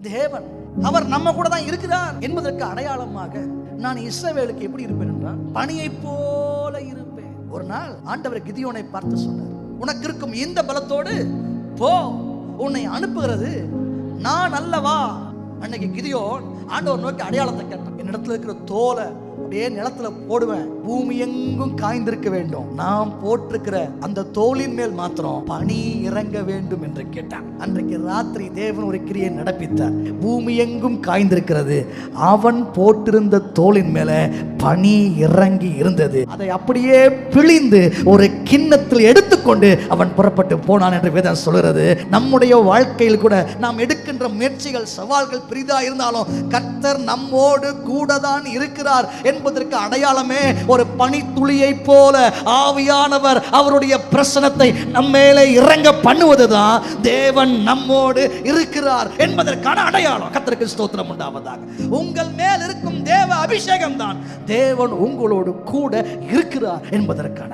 தேவன் அவர் நம்ம கூட தான் இருக்கிறார் என்பதற்கு அடையாளமாக நான் இஸ்ரவேலுக்கு எப்படி இருப்பேன் என்றால் பனியை போல இருப்பேன். ஒரு நாள் ஆண்டவர் கிதியோனை பார்த்து சொன்னார், உனக்கு இருக்கும் இந்த பலத்தோடு போ, உன்னை அனுப்புகிறது நான் அல்லவா. அன்னைக்கு கிதியோன் ஆண்டவர் நோக்கி அடையாளத்தை கேட்டான். என்னிடத்துல இருக்கிற தோலை அப்படியே நிலத்துல போடுவேன், பூமி எங்கும் காய்ந்திருக்க வேண்டும், நாம் போட்டிருக்கிற அந்த தோலின் மேல் மாத்திரம் பனி இறங்க வேண்டும் என்று கேட்டான். அன்றைக்கு ராத்திரி தேவன் ஒரு கிரியை நடப்பித்தார். பூமி எங்கும் காய்ந்திருக்கிறது, அவன் போட்டிருந்த தோலின் மேல பனி இறங்கி இருந்தது. அதை அப்படியே பிழிந்து ஒரு கிண்ணத்தில் எடுத்துக்கொண்டு அவன் புறப்பட்டு போனான் என்று வேதம் சொல்கிறது. நம்முடைய வாழ்க்கையில் கூட நாம் எடுக்கின்ற முயற்சிகள் சவால்கள் பெரிதா இருந்தாலும் கர்த்தர் நம்மோடு கூட தான் இருக்கிறார் என்பதற்கு அடையாளமே ஒரு பனித்துளியை போல ஆவியானவர் அவருடைய பிரசன்னத்தை நம்மேலே இறங்க பண்ணுவதுதான் தேவன் நம்மோடு இருக்கிறார் என்பதற்கான அடையாளம். கர்த்தருக்கு ஸ்தோத்திரம் உண்டாவதாக. உங்கள் மேல் இருக்கும் தேவ அபிஷேகம் தான் தேவன் உங்களோடு கூட இருக்கிறார் என்பதற்கான